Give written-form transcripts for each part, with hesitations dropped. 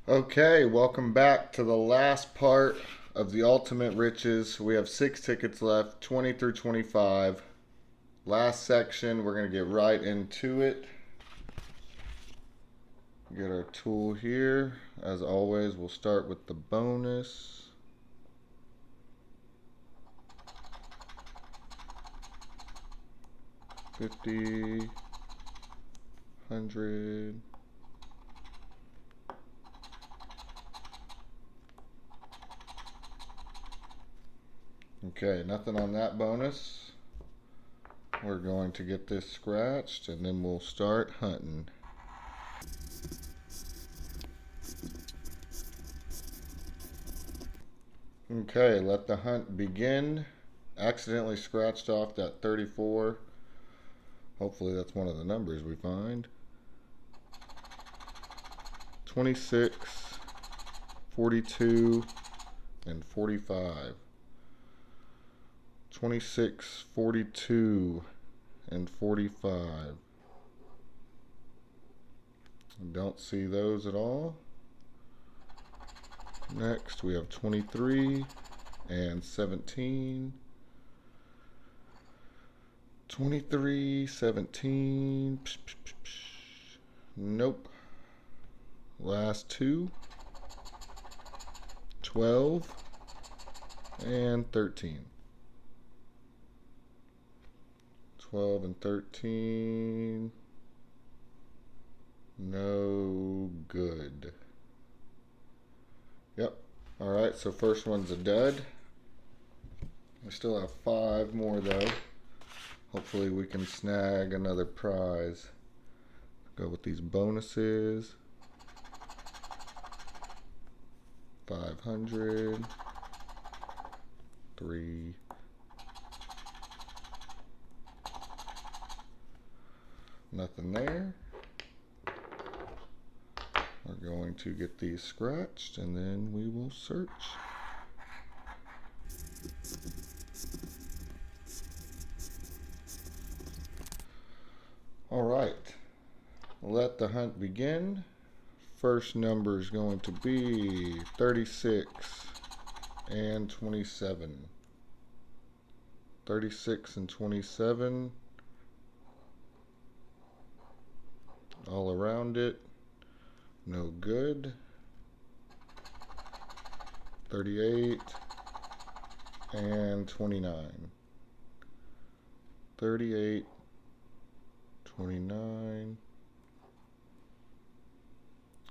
Okay, welcome back to the last part of the Ultimate Riches. We have 6 tickets left, 20 through 25. Last section, we're going to get right into it. Get our tool here. As always, we'll start with the bonus. $50, $100. Okay, nothing on that bonus. We're going to get this scratched and then we'll start hunting. Okay, let the hunt begin. Accidentally scratched off that 34. Hopefully that's one of the numbers we find. 26, 42, and 45. 26, 42, and 45. Don't see those at all. Next we have 23 and 17. 23, 17. Psh, psh, psh, psh. Nope. Last two. 12 and 13. 12 and 13. No good. Yep. Alright, so first one's a dud. We still have 5 more though. Hopefully we can snag another prize. Go with these bonuses. 500. 3. Nothing there. We're going to get these scratched and then we will search. Alright, let the hunt begin. First number is going to be 36 and 27. 36 and 27. All around it. No good. 38 and 29. 38, 29.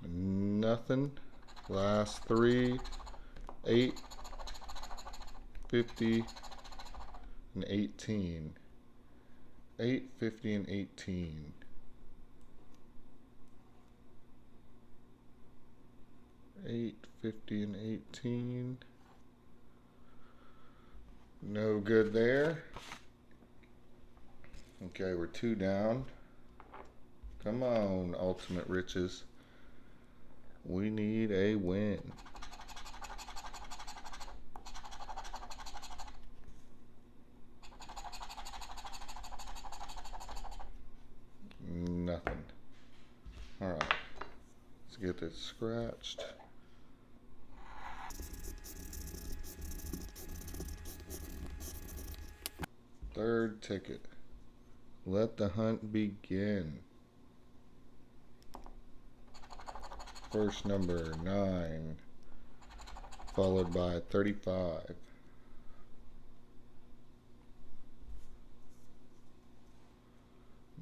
Nothing. Last 3. 8, 50, and 18. 8, 50, and 18. 8, 50, and 18. No good there. Okay, we're 2 down. Come on, Ultimate Riches. We need a win. Nothing. Alright. Let's get this scratched. Third ticket. Let the hunt begin. First number 9, followed by 35.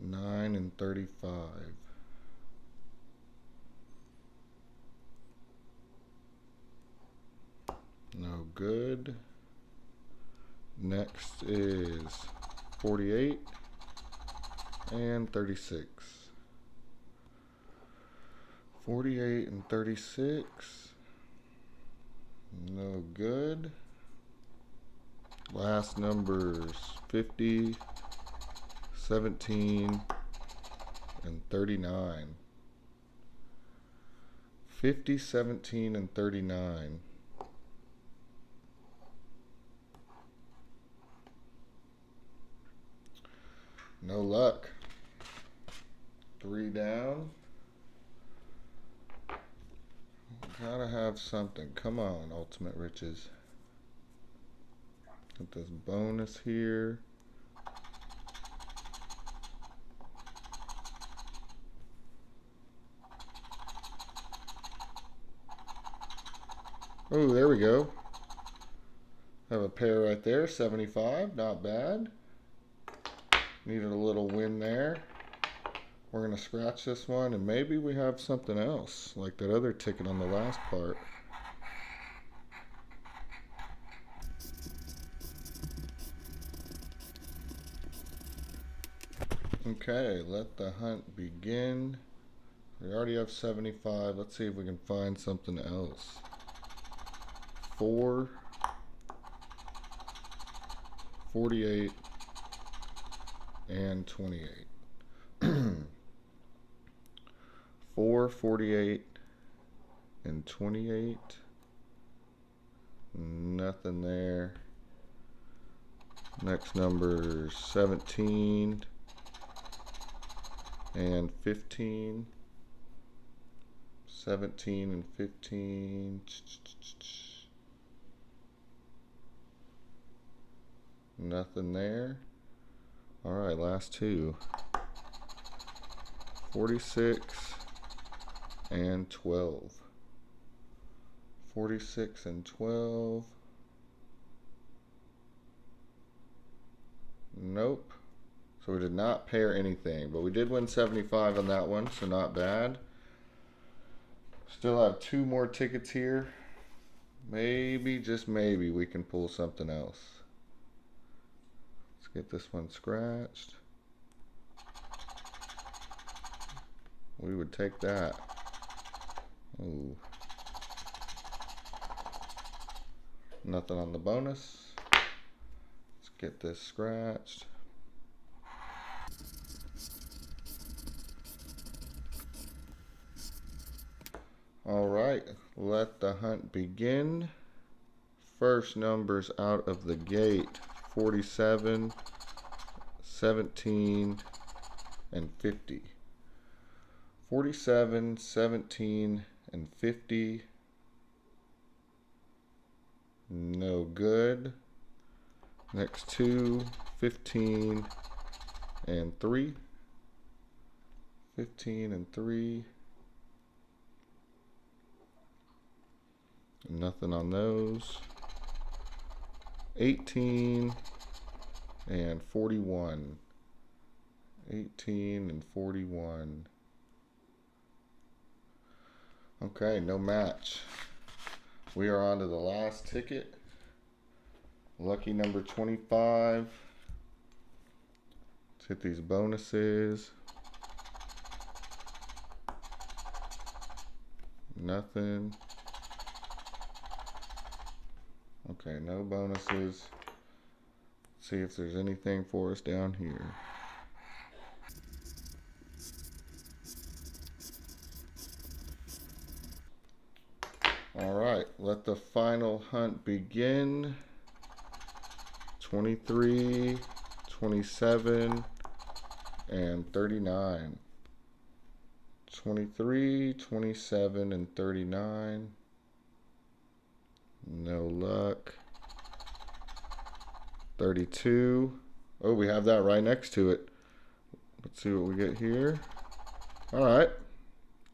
9 and 35. No good. Next is 48 and 36. 48 and 36. No good. Last numbers 50, 17, and 39. 50, 17, and 39. No luck. 3 down. Gotta have something. Come on, Ultimate Riches. Get this bonus here. Oh, there we go. Have a pair right there, 75, not bad. Needed a little win there. We're gonna scratch this one and maybe we have something else, like that other ticket on the last part. Okay, let the hunt begin. We already have 75. Let's see if we can find something else. 4, 48, and 28. 4, 48, and 28. Nothing there. Next number 17 and 15. 17 and 15. Nothing there. All right, last two. 46 and 12. 46 and 12. Nope. So we did not pair anything, but we did win 75 on that one, so not bad. Still have 2 more tickets here. Maybe, just maybe, we can pull something else. Let's get this one scratched. We would take that. Ooh. Nothing on the bonus. Let's get this scratched. All right, let the hunt begin. First numbers out of the gate: 47, 17, and 50. 47, 17, and 50. No good. Next two: 15 and 3. 15 and 3. Nothing on those. 18 and 41. 18 and 41. Okay, no match. We are on to the last ticket. Lucky number 25. Let's hit these bonuses. Nothing. Okay, no bonuses. Let's see if there's anything for us down here. All right, let the final hunt begin. 23, 27, and 39. 23, 27, and 39. No luck. 32. Oh, we have that right next to it. Let's see what we get here. All right.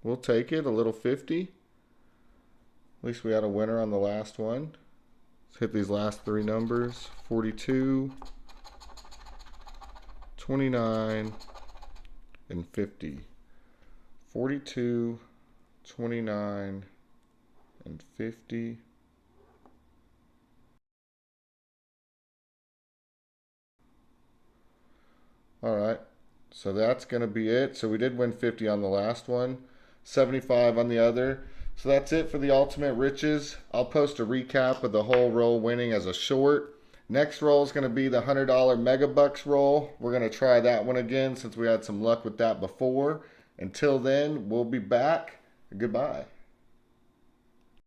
We'll take it. A little 50. At least we had a winner on the last one. Let's hit these last 3 numbers. 42, 29, and 50. 42, 29, and 50. All right, so that's going to be it. So we did win 50 on the last one, 75 on the other. So that's it for the Ultimate Riches. I'll post a recap of the whole roll winning as a short. Next roll is going to be the $100 Megabucks roll. We're going to try that one again since we had some luck with that before. Until then, we'll be back. Goodbye.